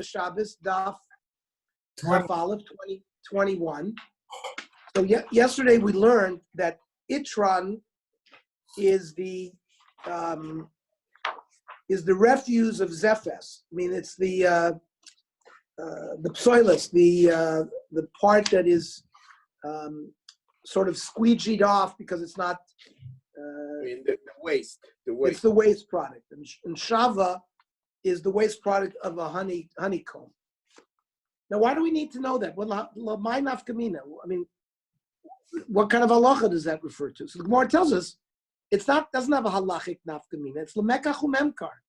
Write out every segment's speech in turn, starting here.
Shabbos, Daf Aleph 2021. So yesterday we learned that Itron is the refuse of Zephes. I mean, it's the psoilus, the part that is sort of squeegeed off because it's not. The waste. It's the waste product, and Shava is the waste product of a honeycomb. Now, why do we need to know that? Well, my nafkamina. I mean, what kind of halacha does that refer to? So the Gemara tells us doesn't have a halachic nafkamina. It's lemekach umemkar.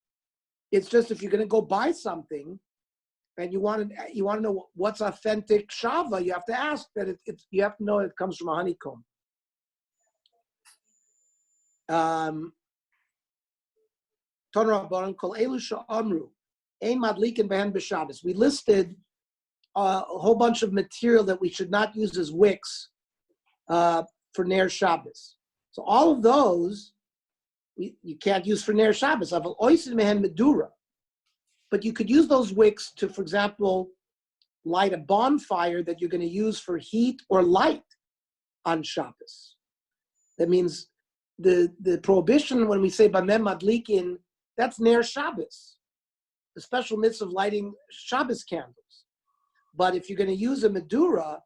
It's just if you're going to go buy something, and you want to know what's authentic shava, you have to ask that you have to know it comes from a honeycomb. We listed a whole bunch of material that we should not use as wicks for Ner Shabbos. So all of those you can't use for Ner Shabbos. But you could use those wicks to, for example, light a bonfire that you're going to use for heat or light on Shabbos. That means the prohibition when we say Bamem Madlikin, that's Ner Shabbos, the special mitzvah of lighting Shabbos candles. But if you're going to use a medura,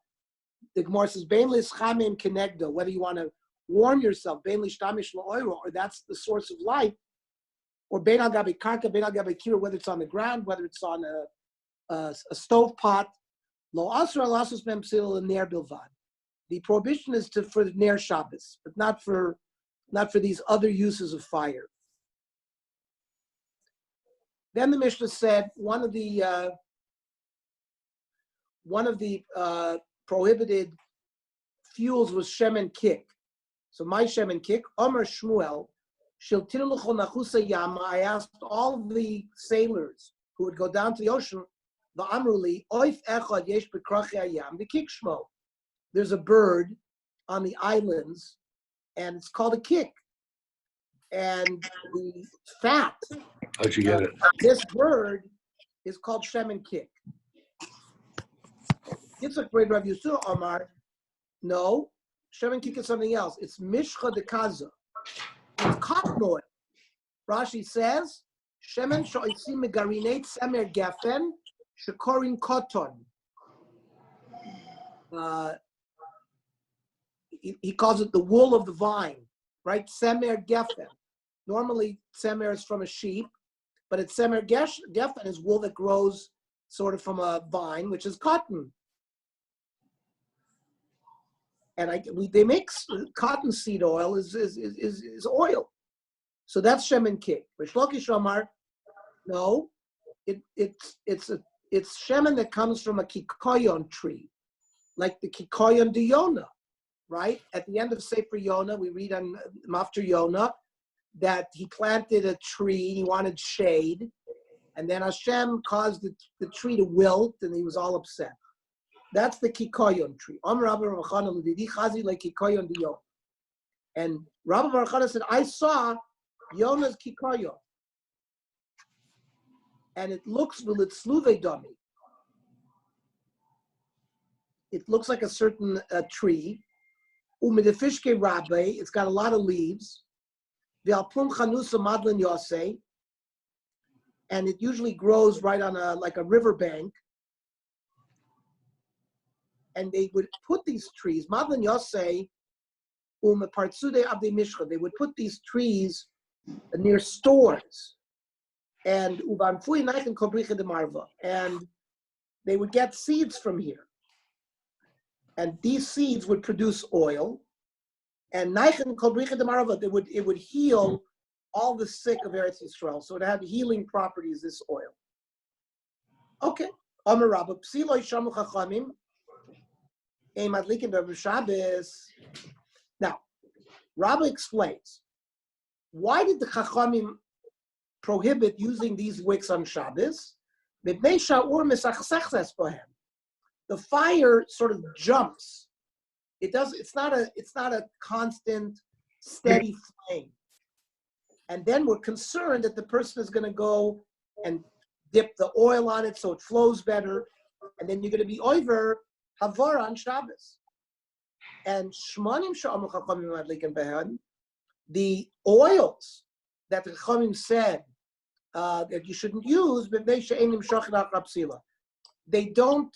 the Gemara says, Bein lischamim kenegdo, whether you want to warm yourself, Bein lishtamish la'oiro, or that's the source of light, or Bein al gabi karka, Bein al gabi kira, whether it's on the ground, whether it's on a stove pot, lo asra lasus mem psil ner bilvad. The prohibition is for Ner Shabbos, but not for these other uses of fire. Then the Mishnah said one of the prohibited fuels was shemen kik. So my shemen kik, Omer Shmuel, Shiltinu l'chol nachusa yama. I asked all of the sailors who would go down to the ocean, the Amruli, oif echad yesh bekrachi hayam, the kik shmo. There's a bird on the islands, and it's called a kik. And the fat. How'd you get it? This bird is called shemen kik. Yitzchak Braid Rav Yisur Omar, no, shemen kik is something else. It's mishcha de kaza. It's cotton oil. Rashi says, shemen sho'isim megarinate semer gafen shekorin cotton. He calls it the wool of the vine, right? Semer gefen. Normally, semer is from a sheep, but it's semer gefen is wool that grows sort of from a vine, which is cotton. And they mix cottonseed oil is oil, so that's shemen kik. Rishlokish Omar, no, it's shemen that comes from a kikoyon tree, like the kikoyon de Yonah. Right? At the end of Sefer Yonah, we read on Mafter Yonah that he planted a tree, he wanted shade, and then Hashem caused the tree to wilt, and he was all upset. That's the Kikoyon tree. And Rabbi Bar Chana said, I saw Yonah's Kikoyon, and it looks dummy. It looks like a certain tree. It's got a lot of leaves. And it usually grows right on a river bank. And they would put these trees, Madlan Yosei, they would put these trees near stores. And they would get seeds from here. And these seeds would produce oil, and it would heal all the sick of Eretz Yisrael. So it had healing properties, this oil. Okay. Now, Rabbi explains, why did the Chachamim prohibit using these wicks on Shabbos? The fire sort of jumps. It's not a constant, steady flame. And then we're concerned that the person is going to go and dip the oil on it so it flows better, and then you're going to be over havara on Shabbos. And shmanim sha'amu chachamim madlikin behen, the oils that the chachamim said that you shouldn't use, they don't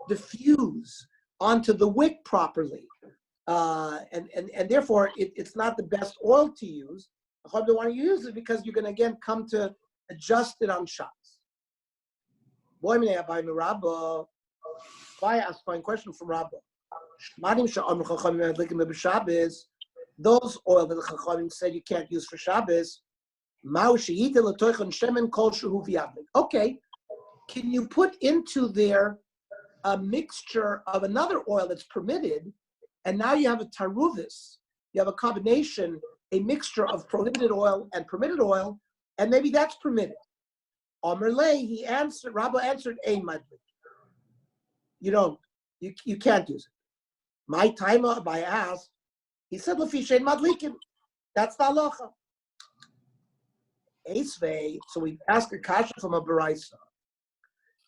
diffuse onto the wick properly, and therefore it's not the best oil to use. The chachamim don't want to use it because you're going to again come to adjust it on Shabbos. I asked a question from Rabba. Those oil that the Chachamim said you can't use for Shabbos. Okay, can you put into there a mixture of another oil that's permitted, and now you have a taruvis, you have a combination, a mixture of prohibited oil and permitted oil, and maybe that's permitted. Rabba answered, Ein madlik. You can't use it. My timer, I asked, he said, Lefishein madlikin. That's the halacha. Eisvei, so we ask a kasha from a baraisa.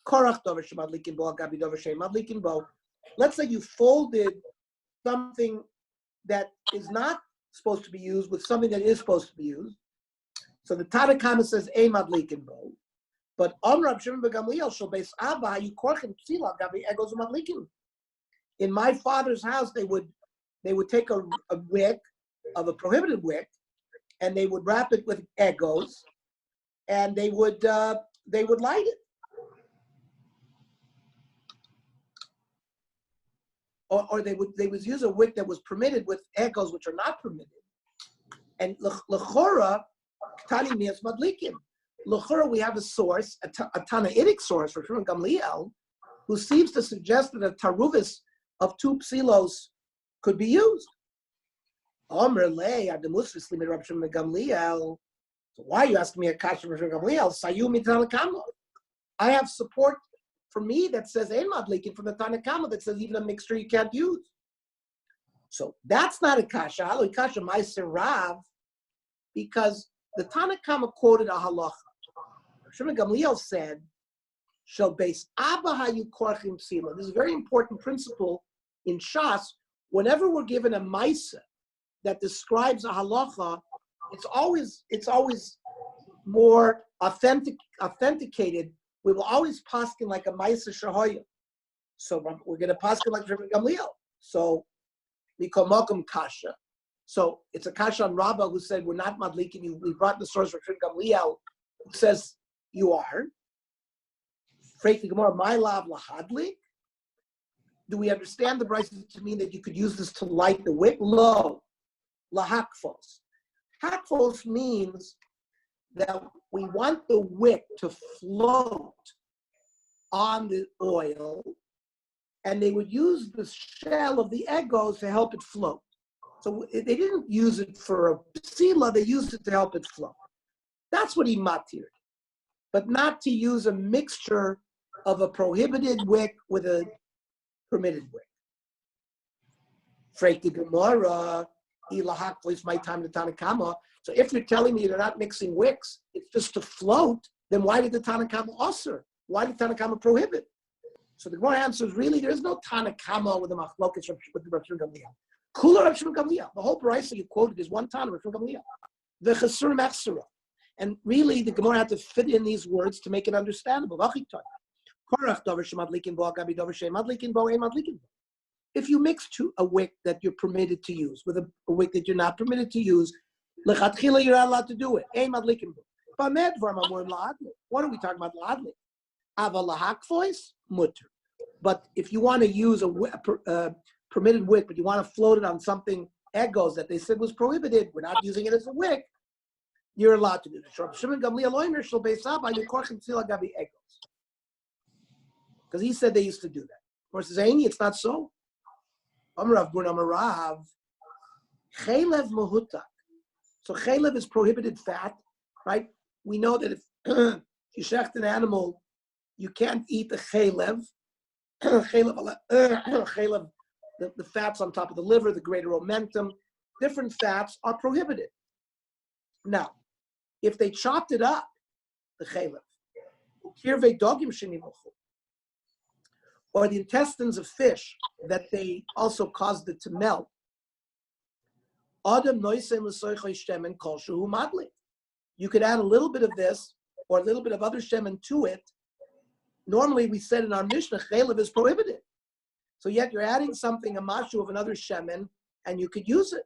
Korach dover shemadlikin bo, agabi dover shein madlikin bo. Let's say you folded something that is not supposed to be used with something that is supposed to be used. So the Tana Kama says, Ein madlikin bo. But Rab Shimon ben Gamliel shel beis Abba you korchen psila gabi egos madlikin. In my father's house, they would take a wick of a prohibited wick, and they would wrap it with egos, and they would light it. Or they would use a wick that was permitted with egos, which are not permitted. And lechora ktani mias madlikin. L'chora, we have a source, a Tanaitic source for Shimon Gamliel, who seems to suggest that a taruvis of 2 psilos could be used. Omer lei ademus v'slimin Rab Shimon Gamliel. So why are you asking me a kasha for Shimon Gamliel? Sayu mitanakama. I have support for me that says ein madlikin from the Tanakama that says even a mixture you can't use. So that's not a kasha. Halo kasha ma'aser Rav, because the Tanakama quoted a halacha. Shimon Gamliel said, "Shall base Abba hayu korchim psila." This is a very important principle in Shas. Whenever we're given a ma'aser that describes a halacha, it's always more authenticated. We will always paskin like a ma'aser shahoya. So we're going to paskin like Shimon Gamliel. So we call Malcolm kasha. So it's a kasha on Rabbah who said we're not madlikin you. We brought the source for Shimon Gamliel who says you are. Freit the Gemara, my lav lahadlik. Do we understand the brayso to mean that you could use this to light the wick? Lo, lahakfos. Hakfos means that we want the wick to float on the oil, and they would use the shell of the egos to help it float. So they didn't use it for a psila, they used it to help it float. That's what he matired. But not to use a mixture of a prohibited wick with a permitted wick. Freit the Gemara, ilahakvos my time to Tanakama. So if you're telling me they're not mixing wicks, it's just to float, then why did the Tanakama usher? Why did Tanakama prohibit? So the Gemara answers, really, there is no Tanakama with the machlokas with the Rav Shimon Gamliel. Kula Rav Shimon Gamliel. The whole brayso you quoted is one Tana, Rav Shimon Gamliel. The Chesur Mechsera. And really, the Gemara had to fit in these words to make it understandable. If you mix a wick that you're permitted to use with a wick that you're not permitted to use, lechatchila you're not allowed to do it. What are we talking about? Mutter. But if you want to use a permitted wick, but you want to float it on something egos that they said was prohibited, we're not using it as a wick, you're allowed to do it. Because he said they used to do that. Of course, it's not so. Chaylev mahutak. So chaylev is prohibited fat, right? We know that if you shecht an animal, you can't eat the chaylev. Chaylev, the fats on top of the liver, the greater omentum, different fats are prohibited. Now, if they chopped it up the chaylev. Kirvei dogim shenimuchu, or the intestines of fish that they also caused it to melt. Adam noisem l'soichoi shemen kol shehu madli. You could add a little bit of this or a little bit of other shemen to it. Normally, we said in our Mishnah, chaylev is prohibited. So yet you're adding something, a mashu of another shemen, and you could use it.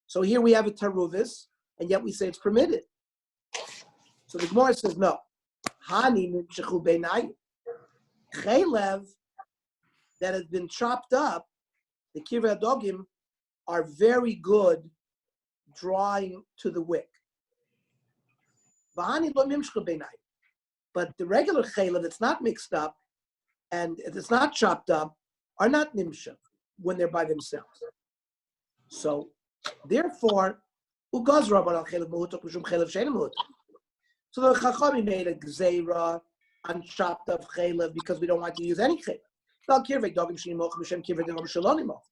So here we have a taruvis, and yet we say it's permitted. So the Gemara says no. Hani nimshechu beinayim. Chaylev that has been chopped up, the kirvei dogim, are very good drawing to the wick. V'hani lo nimshechu beinayim. But the regular chaylev that's not mixed up and it's not chopped up are not nimshach when they're by themselves. So therefore, ugaz rabban al chaylev mehutok mishum chaylev she'ein mehutok. So the Chachamim made a gzeira on chopped up chaylev because we don't want to use any chaylev. Val kirvei dogim shenimoch b'shem kirvei dogim shalonimoch.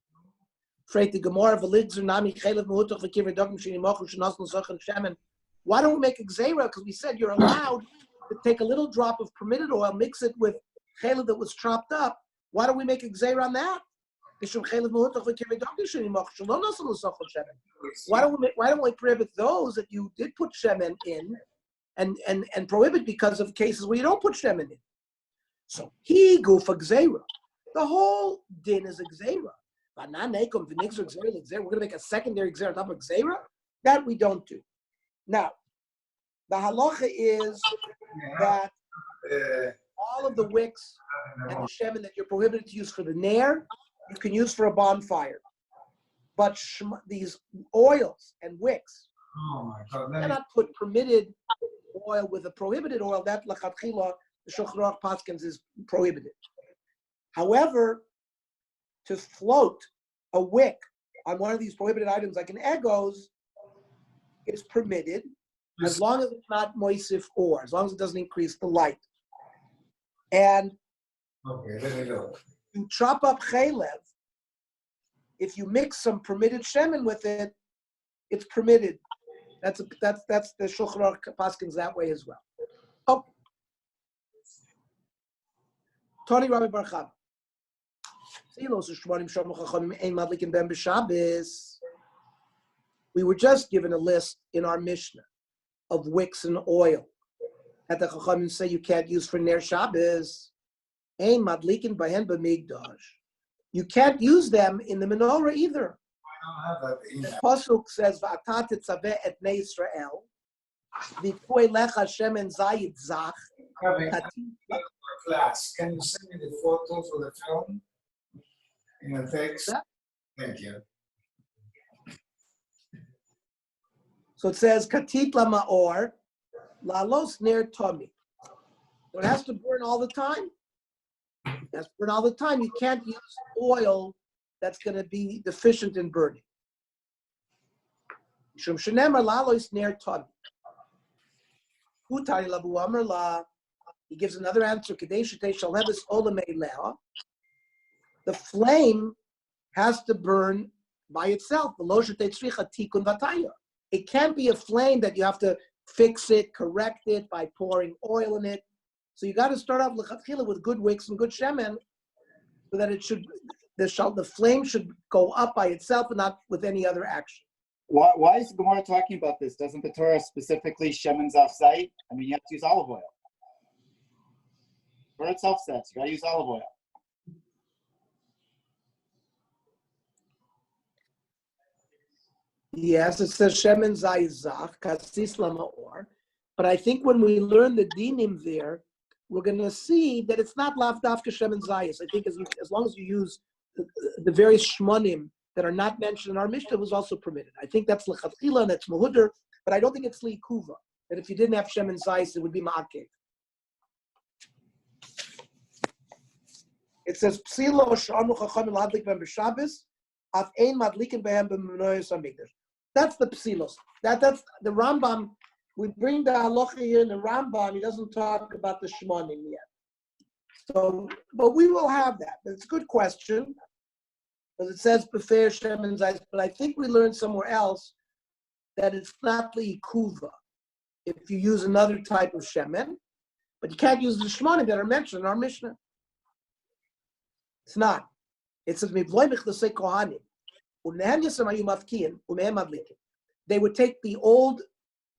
Freit the Gemara v'ligzer nami chaylev mehutok v'kirvei dogim shenimoch v'shenas l'sochen shemen. Why don't we make a gzeira? Because we said you're allowed to take a little drop of permitted oil, mix it with chaylev that was chopped up. Why don't we make a gzeira on that? Why don't we prohibit those that you did put shemen in, and prohibit because of cases where you don't put shemen in? So he go for gzeira. The whole din is a gzeira. We're going to make a secondary gzeira on top of gzeira. That we don't do. Now, the halacha is that all of the wicks and the shemen that you're prohibited to use for the nair, you can use for a bonfire. But these oils and wicks, you cannot put permitted oil with a prohibited oil. That lachatchila, the Shulchan Aruch Paskins is prohibited. However, to float a wick on one of these prohibited items like an egos is permitted as long as it's not moisif or, as long as it doesn't increase the light. And to chop up chaylev, if you mix some permitted shemen with it, it's permitted. That's the Shulchan Aruch Paskins that way as well. Oh, Tony Rabbi Barchab. We were just given a list in our Mishnah of wicks and oil that the Chachamim say you can't use for Ner Shabbos. Ein madlikin bahen b'migdash. You can't use them in the menorah either. The pasuk says, "V'ata tetzaveh et bnei Yisrael, v'poi lecha shemen zayit zach." Class, can you send me the photo for the film in the text? Yeah. Thank you. So it says, "Katit la'maor, la'los ner tomi." So it has to burn all the time. It has to burn all the time. You can't use oil that's going to be deficient in burning. Shum shenemar la'los ner tomi. Hutari lavu amar la. He gives another answer. The flame has to burn by itself. It can't be a flame that you have to fix it, correct it by pouring oil in it. So you got to start off with good wicks and good shemen, so that it should the flame should go up by itself and not with any other action. Why is Gemara talking about this? Doesn't the Torah specifically shemen's off-site? I mean, you have to use olive oil. Torah itself says you got to use olive oil. Yes, it says shemen zayizach kasis lamaor, but I think when we learn the dinim there, we're going to see that it's not lav dafka shemen zayis. I think as long as you use the various shmonim that are not mentioned in our Mishnah, was also permitted. I think that's lechatchila and that's mehuder, but I don't think it's liikuva. That if you didn't have shemen zayis, it would be ma'akev. It says psilo sh'anu chachamim ladlik ben b'Shabbos af ein madlikin behem b'menoyos hamikdash. That's the psilos. That's the Rambam. We bring the halacha here in the Rambam. He doesn't talk about the shmonim yet. So, but we will have that. But it's a good question because it says befer shemen zayis. But I think we learned somewhere else that it's not the ikuva. if you use another type of shemen, but you can't use the shmonim that are mentioned in our Mishnah. It's not. It says, they would take the old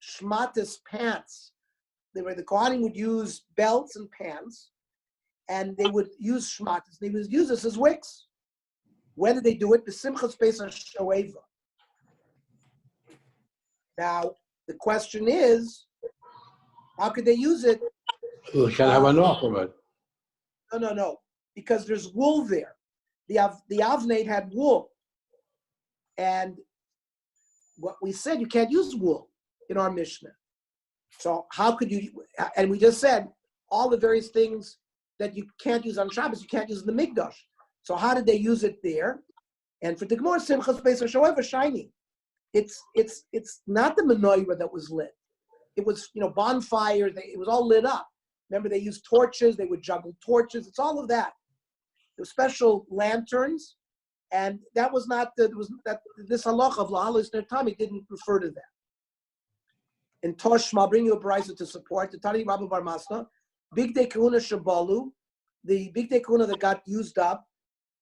shmatis pants. The Kohanim would use belts and pants, and they would use shmatis. They would use this as wicks. When did they do it? B'simchas Pesach Shoeva. Now, the question is, how could they use it? Well, they can't have enough of it. No. Because there's wool there. The Avnate had wool. And what we said, you can't use wool in our Mishnah. So how could you, and we just said, all the various things that you can't use on Shabbos, you can't use in the Mikdash. So how did they use it there? And for the Gemara, Simchas Pesach Shoeva, shiny. It's not the menorah that was lit. It was, bonfires. It was all lit up. Remember, they used torches. They would juggle torches. It's all of that. There were special lanterns, and that was not this halacha of lahalos nertami didn't refer to that. In Toshma, I'll bring you a brisa to support the Tani Rabbi Bar Masna, Big Day Kahuna Shabalu, the Big Day Kahuna that got used up.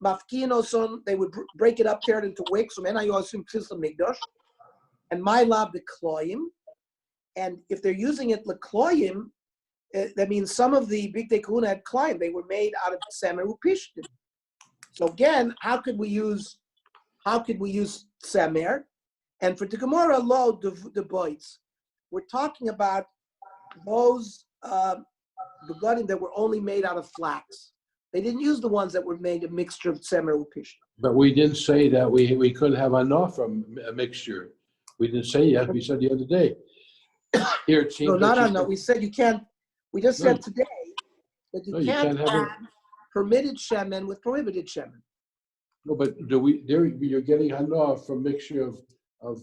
Mafkin oson, they would break it up, tear it into wicks. So I assume Kislam Migdash, and my lab the kloyim. And if they're using it lekloyim, that means some of the Big Day Kahuna had kloyim. They were made out of semer upishtim. So again, how could we use semer? And for the Gemara lo the boits, we're talking about those begodim that were only made out of flax. They didn't use the ones that were made a mixture of semer upishtim. But we didn't say that we couldn't have enough from a mixture. We didn't say that. We said the other day. Here it seems. No. We said you can't. We just said today that you can't add permitted shemen with prohibited shemen. No, but you're getting enough from mixture of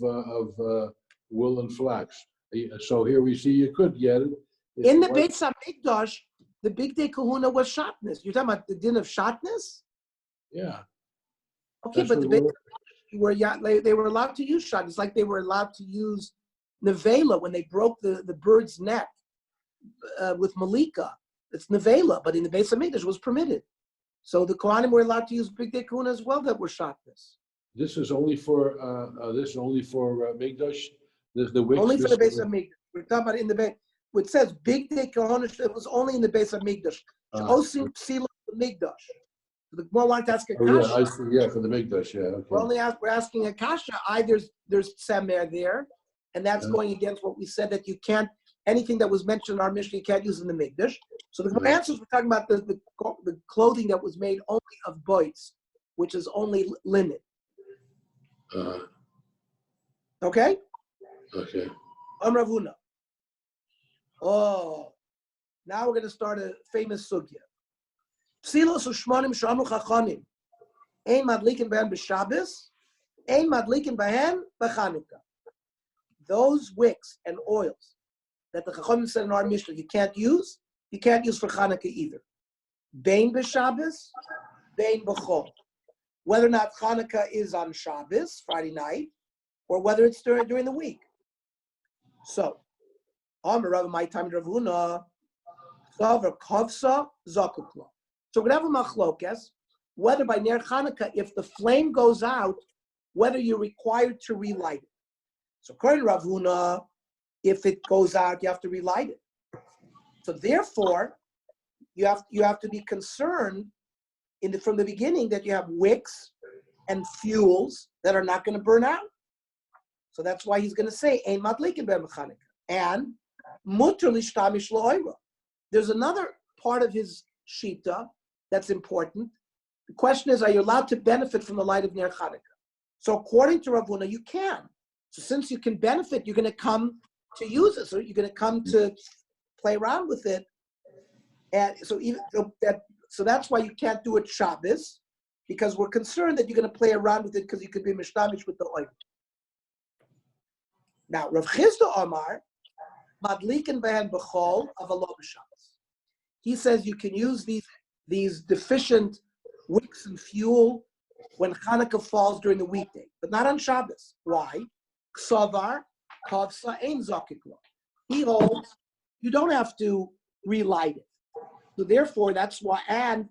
wool and flax. So here we see you could get it. In the Beit Hamikdash, the Big Day Kahuna was shatnez. You're talking about the din of shatnez? Yeah. Okay, That's but the Beit they were allowed to use shatnez. It's like they were allowed to use nevela when they broke the bird's neck with malika. It's nevela, but in the Beit Hamikdash it was permitted. So the Kohanim were allowed to use Big Day Kahuna as well that were shatnez. This is only for Migdash. There's the wicks. Only for the Beit Hamikdash. We're talking about in the Beit. It says Big Day Kahuna. It was only in the Beit Hamikdash. Osim Psila Migdash. The Gemara wanted to ask a kasha. Oh, yeah, I see. Yeah, for the Migdash. Yeah. Okay. We're asking a kasha. There's semer there, and that's going against what we said that you can't. Anything that was mentioned in our Mishnah, you can't use in the Migdash. So the answers we're talking about the clothing that was made only of boits, which is only linen. Okay. Okay. Ravuna. Oh, now we're going to start a famous sugya. Psilos u'shmonim shamu chachonim. Ein madlikin behen b'Shabbos, ein madlikin behen b'Chanukah. Those wicks and oils that the Chachamim said in our Mishnah you can't use for Chanukah either. Bein b'Shabbos, bein b'Chol. Whether or not Chanukah is on Shabbos, Friday night, or whether it's during the week. So, Amar Rav my time Ravuna, Savar Kovsa Zakukla. So we're going to have a machlokes, whether by Ner Chanukah, if the flame goes out, whether you're required to relight it. So according to Ravuna, if it goes out, you have to relight it. So therefore, you have to be concerned from the beginning that you have wicks and fuels that are not going to burn out. So that's why he's going to say Ein Madlikin Ben Chanukah and Mutter Lishtamish Lo'oira. There's another part of his shita that's important. The question is, are you allowed to benefit from the light of Ner Chanukah? So according to Ravuna, you can. So since you can benefit, you're going to come to use it. So you're going to come to play around with it. And so that's why you can't do it Shabbos, because we're concerned that you're going to play around with it because you could be mishtamish with the oil. Now, Rav Chizda Omar, Madlikin Behen B'chol Avalo B'Shabbos. He says you can use these deficient wicks and fuel when Chanukah falls during the weekday, but not on Shabbos. Why? Ksavar Kavsa Ein Zakiklo. He holds you don't have to relight it. So therefore, that's why, and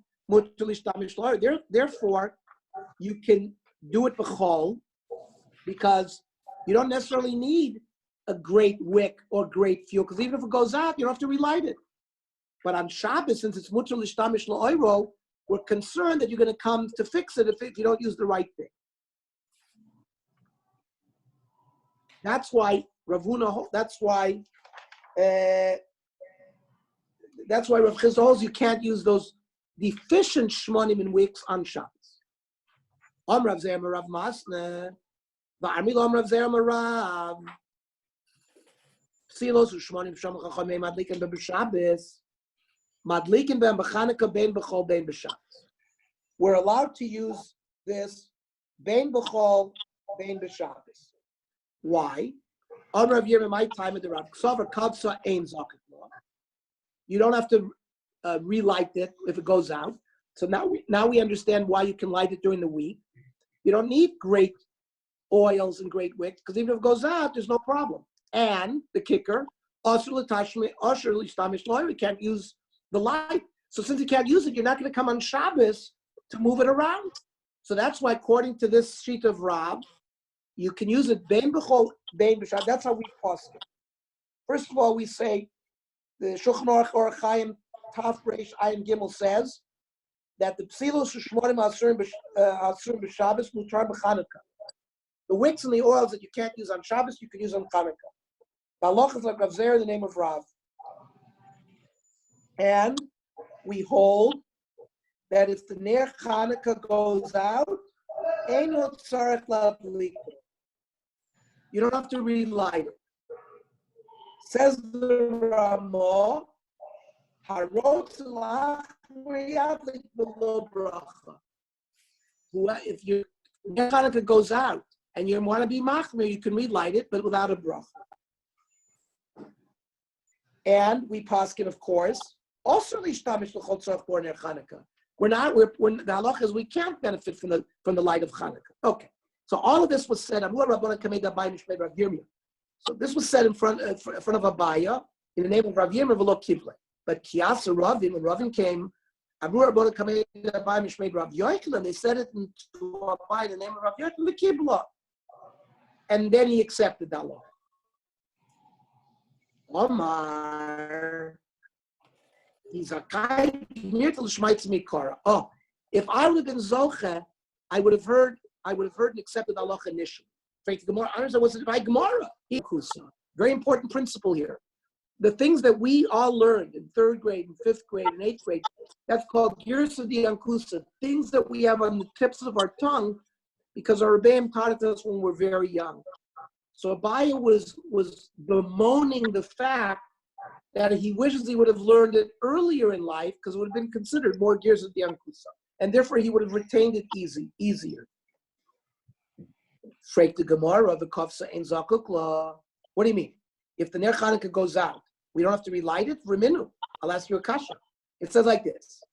therefore, you can do it b'chol because you don't necessarily need a great wick or great fuel, because even if it goes out, you don't have to relight it. But on Shabbos, since it's mutter l'shtamish la'oiro, we're concerned that you're going to come to fix it if you don't use the right thing. That's why Ravuna. That's why Rav Chizda holds you can't use those deficient shmonim and wicks on Shabbos. Rav Zera Rav Masne, va'armil Rav Zera Rav. Silos u'shmonim shom chachamei madlikin b'Shabbos, madlikin ben b'Chanukah ben b'chol ben b'Shabbos. We're allowed to use this ben b'chol ben b'Shabbos. Why? On Rav Yirmiyah, my time at the Rav Ksavar Kavsa Ein Zakut Law. You don't have to relight it if it goes out. So now we understand why you can light it during the week. You don't need great oils and great wicks, because even if it goes out, there's no problem. And the kicker, we can't use the light. So since you can't use it, you're not going to come on Shabbos to move it around. So that's why, according to this sheet of Rav, you can use it bein b'chol, bein b'Shabbos. That's how we post it. First of all, we say the Shulchan Aruch Orach Chaim Taf Reish Ayin Gimel says that the psilos shmonim asurim b'Shabbos mutar b'Chanukah. The wicks and the oils that you can't use on Shabbos, you can use on Chanukah. Balach is like Rav Zera, the name of Rav. And we hold that if the Ner Chanukah goes out, Eino tzarech ladlik. You don't have to relight it. Says the Ramah, Harot lach v'yadlik b'lo bracha. If your Ner Chanukah goes out and you want to be machmir, you can relight it, but without a bracha. And we paskin, of course, also lishtamish l'chol tzarech bor Ner Chanukah. The halach is we can't benefit from the light of Chanukah. Okay, so all of this was said. So this was said in front of Abaya in the name of Rav Yirmiyah v'lo kible. But Kiyasa Ravin, when Ravin came, and they said it to Abaya in the name of Rav Yochanan the kibla, and then he accepted that law. Omar. He's a guy. Oh, if I would have been Zoche, I would have heard and accepted Allah initially. Very important principle here. The things that we all learned in 3rd grade, and 5th grade, and 8th grade, that's called Girsa di Ankusa, things that we have on the tips of our tongue because our Rebbeim taught it to us when we were very young. So Abaya was bemoaning the fact that he wishes he would have learned it earlier in life because it would have been considered more gears of the Ankusa. And therefore he would have retained it easier. Freik the Gemara, the Kofsa Ein Zakuk Law. What do you mean? If the Ner Chanukah goes out, we don't have to relight it? Reminu. I'll ask you a kasha. It says like this.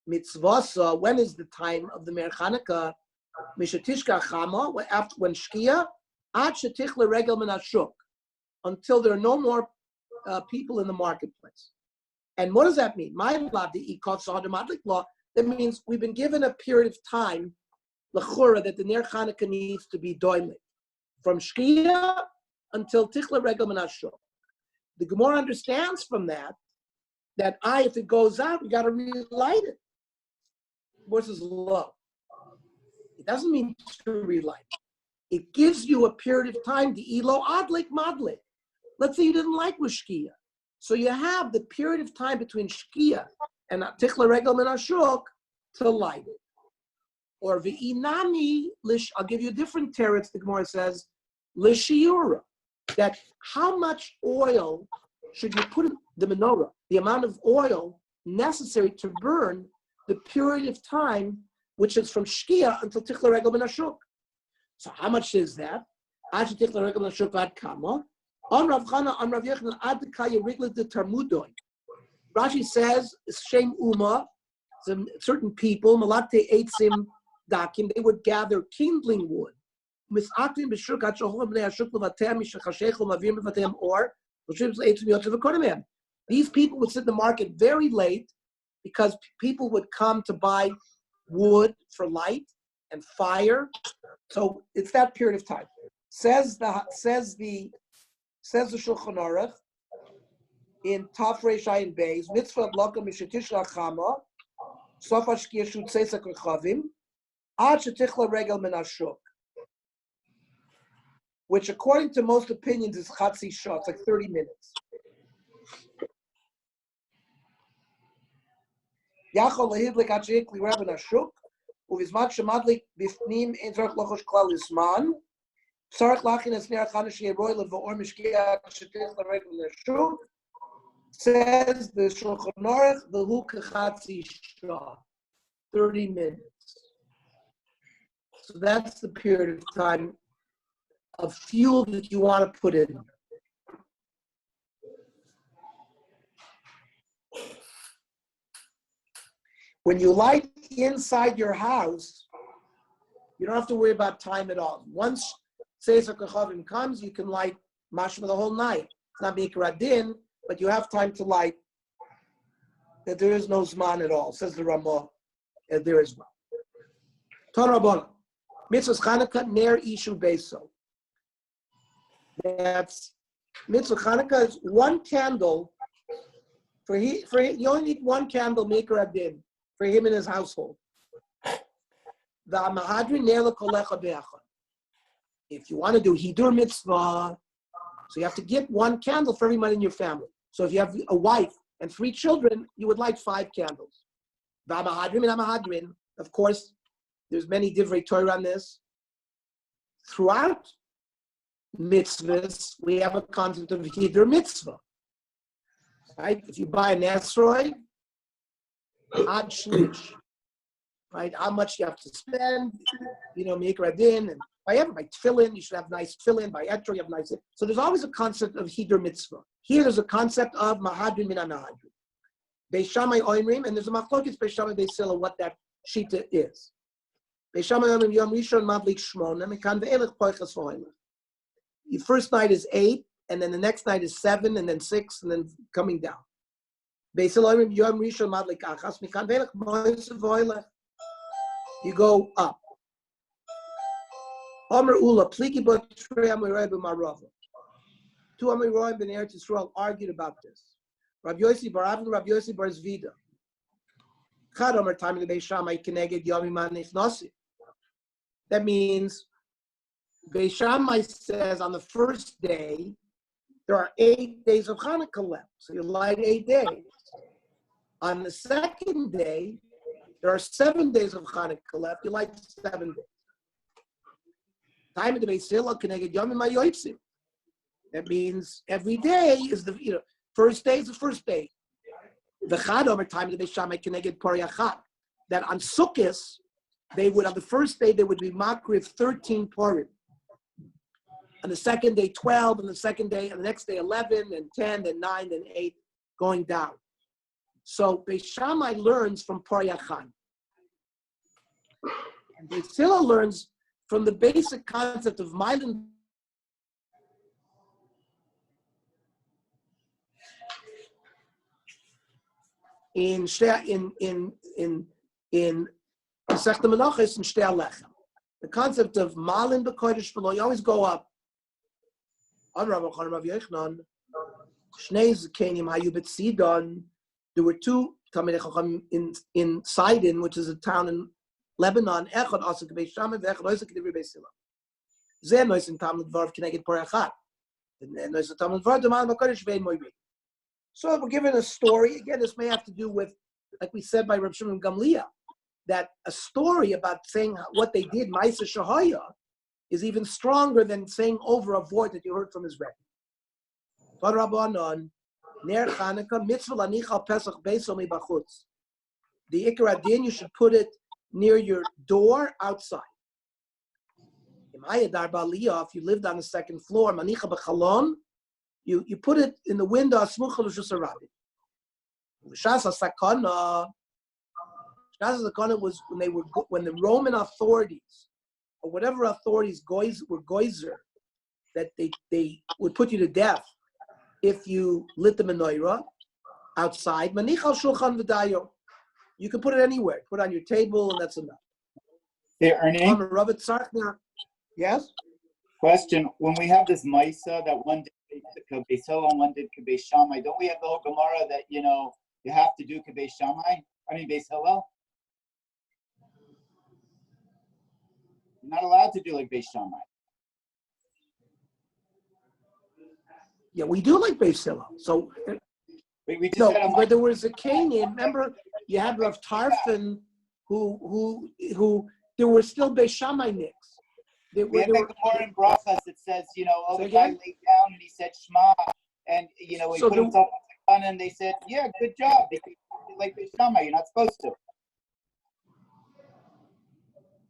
Mitzvasa, when is the time of the Ner Chanukah? Mishatishka Chama, when Shkia, Ad Shetichle Regel Min Hashuk, until there are no more people in the marketplace. And what does that mean? That means we've been given a period of time, l'chura, that the Ner Chanukah needs to be doimlik, from Shkia until Tichla Regel Min Hashuk. The Gemara understands from that if it goes out, we got to relight it. Versus low. It doesn't mean to relight. It gives you a period of time to elo adlik madlik. Let's say you didn't like with Shkia. So you have the period of time between Shkia and Tichla Regel Min Hashuk to light it. Or V'inami, I'll give you a different teretz, the Gemara says, L'shiura, that how much oil should you put in the menorah, the amount of oil necessary to burn the period of time, which is from Shkia until Tichla Regel Min Hashuk. So how much is that? Ad Tichla Regel Min Hashuk ad kama. On Rav Chana, on Rav Yochanan, ad kaya riglet de tarmudoin. Rashi says, Shem Uma, some certain people, malate eitzim dakim, they would gather kindling wood. Or These people would sit in the market very late because people would come to buy wood for light and fire. So it's that period of time. Says the Shulchan Aruch in Taf Reish Ayin Beis, mitzvah adlaka mishetish lachama, sof hashkia shut tzeisak rechavim, ad shetichla regel min hashuk, which according to most opinions is chatzi shah, it's like 30 minutes. Yachol lehidlik ad sheikli reben hashuk, uvizmat shemadlik bifnim ein tzarech lochosh klal isman, tzarech lachin esnei achana she'eroi levoor mishkia shetichla regel min hashuk. Says the Shulchan Aruch, the Hukachatzi Shah, 30 minutes. So that's the period of time of fuel that you want to put in. When you light inside your house, you don't have to worry about time at all. Once Seiser Kachavim comes, you can light mashma the whole night. It's not Mikra Din, but you have time to light, that there is no Zman at all, says the Ramah, and there is one. Torah Mitzvah Chanukah Ner Ishu Beso. That's, Mitzvah Chanukah is one candle, you only need one candle, Maker Adin, for him and his household. The Mahadri Ner Lekolecha Be'achad. If you want to do Hidur Mitzvah, so you have to get one candle for everyone in your family. So if you have a wife and 3 children, you would light 5 candles. Of course, there's many divrei Torah on this. Throughout mitzvahs, we have a concept of hidur mitzvah. Right? If you buy an asteroid, ad shlish. Right? How much you have to spend, mikra din, and by tefillin, you should have nice tefillin. By etro, you have nice. So there's always a concept of hidur mitzvah. Here, there's a concept of mahadrin min mahadrin. Beis Shammai oimrim, and there's a machlokes Beis Shammai Beis Hillel what that shita is. Beis Shammai oimrim yom rishon madlik shmona mekan ve'elech poichas v'hoilech. The first night is 8, and then the next night is 7, and then 6, and then coming down. Beis Hillel oimrim yom rishon madlik achas mekan ve'elech poichas v'hoilech. You go up. Omer Ula, Pliki Botrei Amorai b'Marava. 2 Amoraim ben Eretz Yisrael argued about this. Rabbi Yossi bar Avin, Rabbi Yossi bar Zvida. Chad Omer Tamim Beis Shammai Keneged Yomim HaNichnasi. That means Beis Shammai says on the first day there are 8 days of Hanukkah left, so you light 8 days. On the second day there are 7 days of Hanukkah left, you light 7 days. Time of the Beis Hillel Keneged Yomim HaYotzim. That means every day is the first day is the first day. The Chad over time of the Beis Shammai Keneged Poriachat. That on Sukkot, they would on the first day they would be makriv 13 porim. On the second day 12, and the second day, and the next day 11, and 10, then 9, then 8, going down. So Beis Shammai learns from Poriachat. And Beis Hillel learns from the basic concept of Mailim. In Masechta Menachos and Shtei Alechem, the concept of Malin b'Kodesh V'lo, you always go up. On Rav Yochanan, Rav Yochanan, Shnei Zekanim Hayu b'Tzidon. There were 2 Talmidei Chacham in Sidon, which is a town in Lebanon. Echad Asik Beis Shammai, v'Echad Asik Divrei Beis Hillel. Zeh Nois in Talmud Dvar Keneged Porachat. Nois in Talmud Dvar D'Malin b'Kodesh V'Ein Moiri. So we're given a story. Again, this may have to do with, like we said by Reb Shimon Gamliel, that a story about saying what they did, Ma'aseh Shahaya, is even stronger than saying over a word that you heard from his Rebbe. Ner Chanukah, mitzvah lanicha Pesach beiso mibachutz. The Ikar Adin, you should put it near your door outside. If you lived on the 2nd floor, manicha b'chalon, you put it in the window, smucha l'shus harabbim. Shas HaSakana was when the Roman authorities, or whatever authorities were goizer, that they would put you to death if you lit the menorah outside, manichal shulchan v'dayo. You can put it anywhere. Put it on your table, and that's enough. They're earning. Yes? Question, when we have this Maisa that one did Kabeis Hillel and one did Kabeis Shammai, don't we have the whole Gemara that, you have to do Kabeis Shammai? Beis Hillel? You're not allowed to do like Beis Shammai. Yeah, we do like Beis Hillel. So, We just had but there was a Canaan. Remember, you had Rav Tarfon, who there were still Beis Shammai nicks. We had the Gemara in Brachas that says, the guy laid down and he said Shema, and he put himself on, and they said, yeah, good job, because like Beis Shammai, you're not supposed to.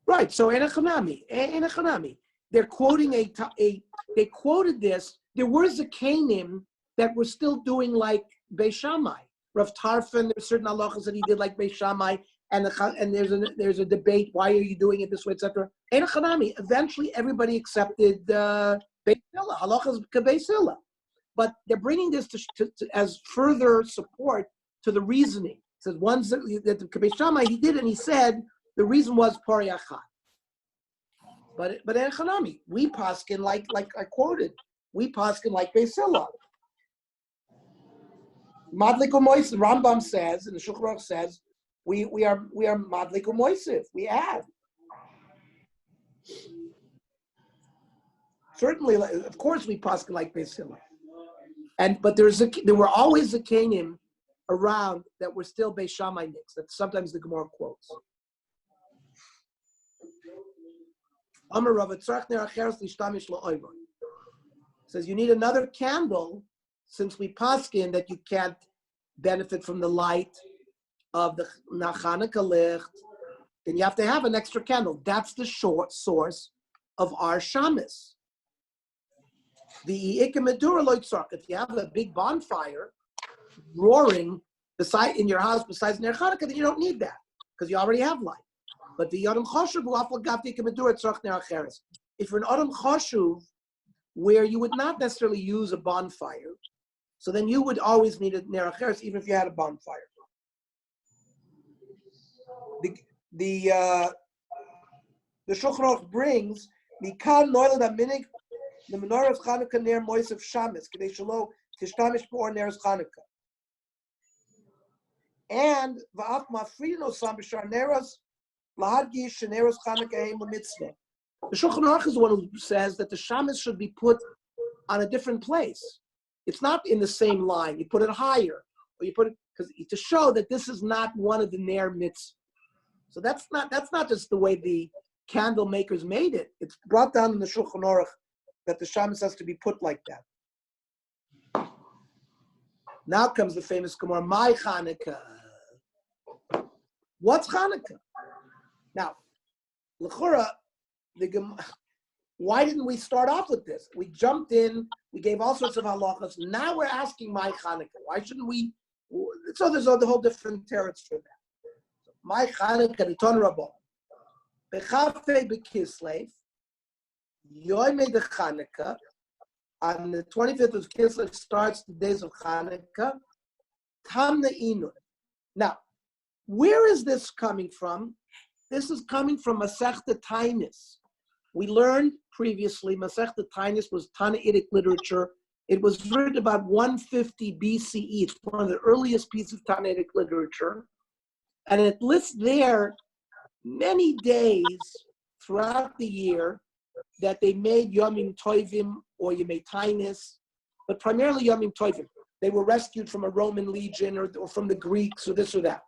Right. So Enochanami, they're quoting they quoted this. There were Zakanim that were still doing like Beis Shammai. Rav Tarfon, there's certain halachas that he did like Beis Shammai, and there's a debate. Why are you doing it this way, etc. Enochanami. Eventually, everybody accepted Beis Hillel, halachas Beis Hillel, but they're bringing this to as further support to the reasoning. It says ones that the Beis Shammai he did, and he said the reason was Pariachat. But Enochanami, we paskin like I quoted. We paskin like Beis Hillel. Madlik u'moisiv. Rambam says, and the Shulchan Aruch says, we are madlik u'moisiv. We add. Certainly, of course, we paskin like Beis Hillel. But there were always the Canim around that were still Beis Shammai nicks. That sometimes the Gemara quotes. Says you need another candle, since we paskin that you can't benefit from the light of the Chanukah licht, then you have to have an extra candle. That's the short source of our shamis. The ikemedura loitzark. If you have a big bonfire roaring in your house besides Ner Chanukah, then you don't need that because you already have light. But the Yadam Choshuv if you're an Adam Choshuv where you would not necessarily use a bonfire, so then you would always need a Ner Acheres even if you had a bonfire. The Shulchan Aruch brings Mikan Noilad Aminik the menorah of Chanukah Ner Moisav Shamis Kedei Shelo Tishtamish B'or Neres Chanukah and Va'af Mafridin Osam B'Shar Neras Lahadgish Sheneros Chanukah Heim L'Mitzvah. The Shulchan Aruch is the one who says that the shamis should be put on a different place. It's not in the same line. You put it higher, or you put it to show that this is not one of the ner mitzvah. So that's not just the way the candle makers made it. It's brought down in the Shulchan Aruch that the shamis has to be put like that. Now comes the famous Gemara, my Chanukah. What's Chanukah? Now, l'chura, why didn't we start off with this? We jumped in, we gave all sorts of halachas. Now we're asking my Chanukah. Why shouldn't we? So there's the whole different territories for that. My Chanukah, Riton Rabban. Bechafei Bekislev, Yoimei de Chanukah, on the 25th of Kislev starts the days of Chanukah. Tamna Inun. Now, where is this coming from? This is coming from Masechta Tainis. We learned previously Masechta Tainis was Tannaitic literature. It was written about 150 BCE. It's one of the earliest pieces of Tannaitic literature. And it lists there many days throughout the year that they made Yomim Tovim or Yomei Tainis, but primarily Yomim Tovim. They were rescued from a Roman legion or from the Greeks or this or that.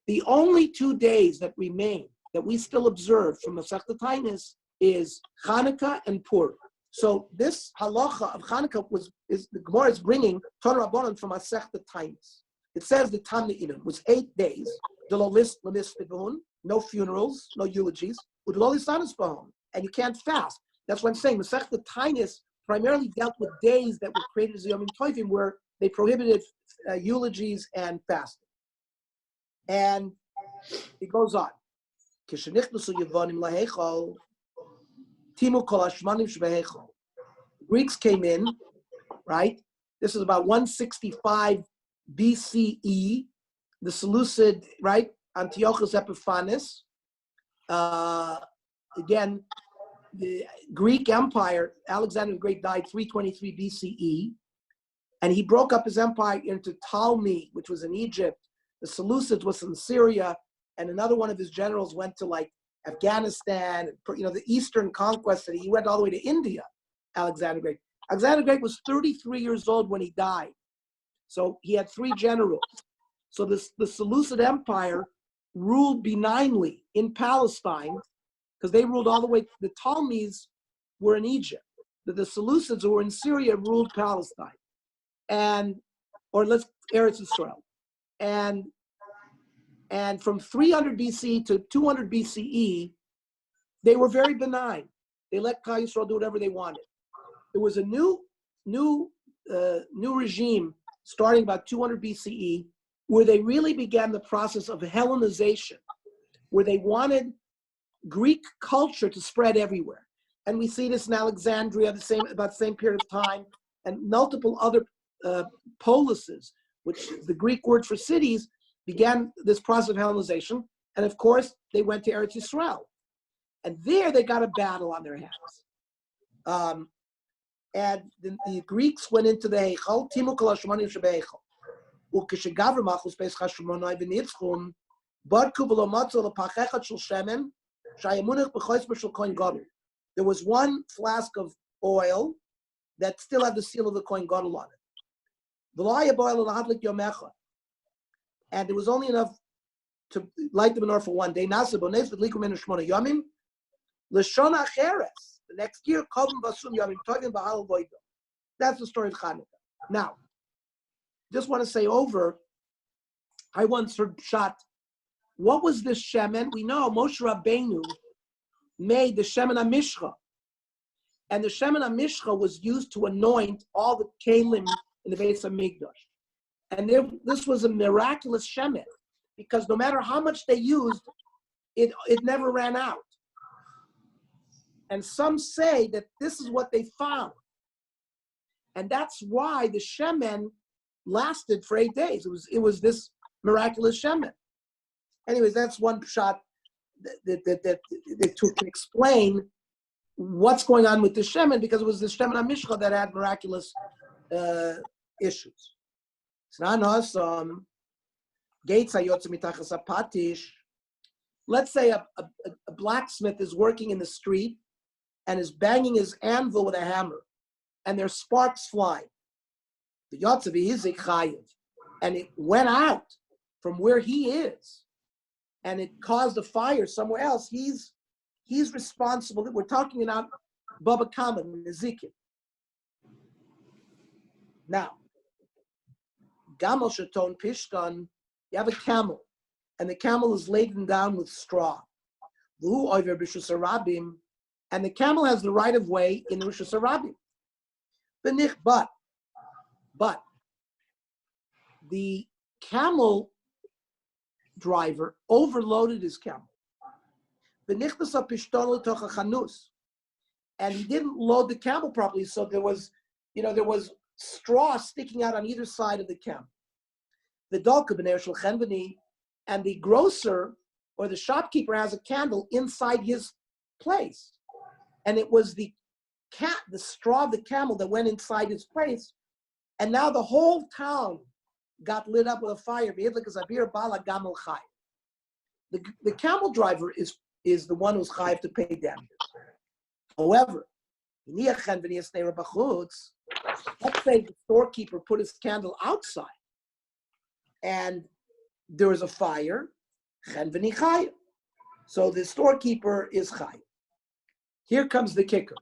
The only 2 days that remain that we still observe from Masechta Tainis is Chanukah and Purim. So this halacha of Chanukah is the Gemara is bringing Torah Rabbanan from Masechta Tainis. It says the Tamna Inun was 8 days. No funerals, no eulogies. And you can't fast. That's what I'm saying. Masechta Tainis primarily dealt with days that were created as Yomim Tovim, where they prohibited eulogies and fasting. And it goes on. Greeks came in, right? This is about 165 BCE. The Seleucid, right? Antiochus Epiphanes. Again, the Greek Empire, Alexander the Great died 323 BCE, and he broke up his empire into Ptolemy, which was in Egypt. The Seleucids was in Syria, and another one of his generals went to like Afghanistan, the Eastern conquest. He went all the way to India, Alexander the Great. Alexander the Great was 33 years old when he died. So he had 3 generals. So the Seleucid Empire ruled benignly in Palestine, because they ruled all the way. The Ptolemies were in Egypt. The Seleucids who were in Syria ruled Palestine, Eretz Yisrael. And from 300 BC to 200 BCE, they were very benign. They let Klal Yisrael do whatever they wanted. There was a new regime starting about 200 BCE, where they really began the process of Hellenization, where they wanted Greek culture to spread everywhere. And we see this in Alexandria about the same period of time, and multiple other polises, which the Greek word for cities, began this process of Hellenization. And of course, they went to Eretz Yisrael. And there they got a battle on their hands. And the Greeks went into the Heichal, Timu Kol HaShemanim Shebeichal. Ukeshegaver Machus Beis Chashmonai V'nitzchum, Barku V'lo Matzo L'Pachechat Shel Shemen, Shayamunich B'chois B'Shel Kohen Gadol. There was one flask of oil that still had the seal of the Kohen Gadol on it. V'lo haya bo'el l'hadlik yomecha. And there was only enough to light the menorah for one day. Nasa b'nez v'dliku menu shmona yomim. L'shon acheres. The next year, Kovim Basum Yomim Tovim B'Hal Voido. That's the story of Hanukkah. Now, just want to say I once heard Pshat. What was this shemen? We know Moshe Rabbeinu made the shemen HaMishcha. And the shemen HaMishcha was used to anoint all the kelim in the Beis HaMikdash. And this was a miraculous shemen, because no matter how much they used, it never ran out. And some say that this is what they found. And that's why the shemen lasted for 8 days. It was this miraculous shemen. Anyways, that's one shot that to explain what's going on with the shemen, because it was the shemen HaMishcha that had miraculous issues. Let's say a blacksmith is working in the street and is banging his anvil with a hammer, and there's sparks flying. The Yotzavi is chayiv, and it went out from where he is, and it caused a fire somewhere else. He's responsible. We're talking about Baba Kama, Nezikin. Now, Gamal Shaton Pishtan, you have a camel, and the camel is laden down with straw. V'hu oiver b'shus harabim, and the camel has the right of way in the Rishus Harabim. But the camel driver overloaded his camel. And he didn't load the camel properly, so there was straw sticking out on either side of the camel. And the grocer or the shopkeeper has a candle inside his place. And it was the straw of the camel that went inside his place. And now the whole town got lit up with a fire. The camel driver is the one who's chayiv to pay damages. However, let's say the storekeeper put his candle outside and there was a fire, so the storekeeper is chayiv. Here comes the kicker.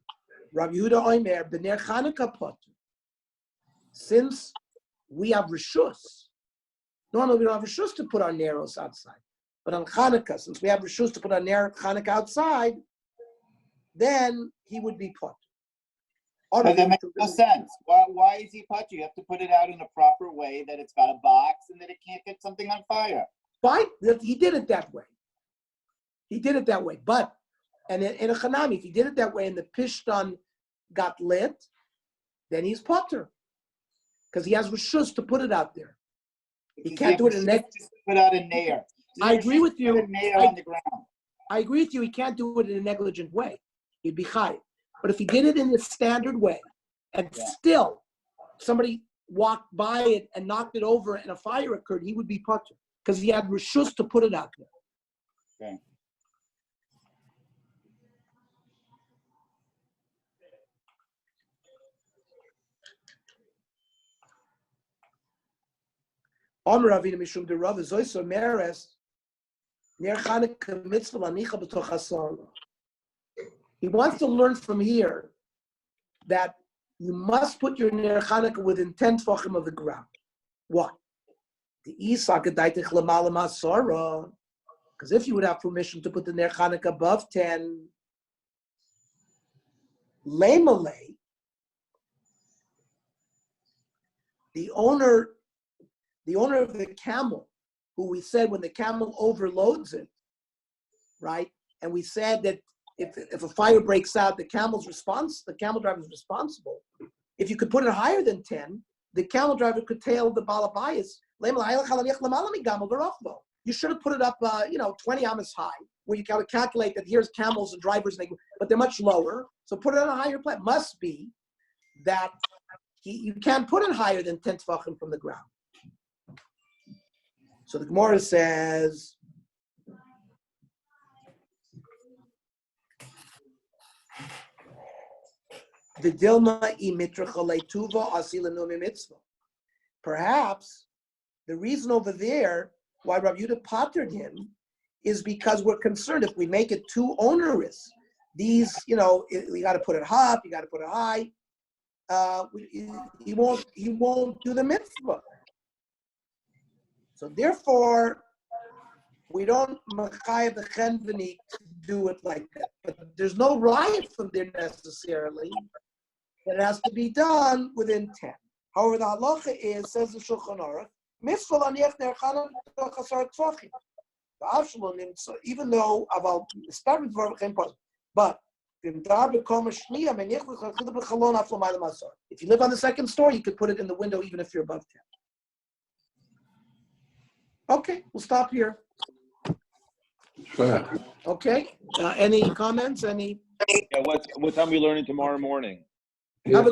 Rabbi Yehuda Omer, B'ner Chanukah Potter. Since we have Rishus, normally we don't have Rishus to put our Neros outside. But on Chanukah, since we have Rishus to put our Chanukah outside, then he would be Potter. But that makes no sense. Why is he Potter? You have to put it out in a proper way, that it's got a box and that it can't get something on fire. Fine, he did it that way. But and in a Chanami, if he did it that way and the Pishtan got lit, then he's Potter. because he has reshus to put it out there. He Because can't do it in just put out a nair. I agree with you. Put a nair on the ground. I agree with you. He can't do it in a negligent way. He'd be chayiv. But if he did it in the standard way, and still somebody walked by it and knocked it over and a fire occurred, he would be potter because he had reshus to put it out there. Okay. He wants to learn from here that you must put your Ner Chanukah within 10 tefachim of the ground. Why? Because if you would have permission to put the Ner Chanukah above 10, Lemale, the owner of the camel, who we said when the camel overloads it, right? And we said that if a fire breaks out, the camel driver is responsible. If you could put it higher than 10, the camel driver could tail the balabayas. You should have put it up, 20 amas high, where you can calculate that here's camels and drivers, but they're much lower. So put it on a higher plane. Must be that you can't put it higher than 10 tefachim from the ground. So the Gemara says, perhaps the reason over there why Rabbi Yehuda pottered him is because we're concerned if we make it too onerous. These, you got to put it up, you got to put it high. He won't do the mitzvah. So therefore, we don't machayev the chenveni to do it like that. But there's no riot from there necessarily. It has to be done within 10. However, the halacha is, says the Shulchan Aruch, mitzvah laniach ner chanukah chasar tzvachim. So even though but if you live on the second story, you could put it in the window even if you're above 10. Okay, we'll stop here. Okay, any comments? Yeah, what time are we learning tomorrow morning? Have a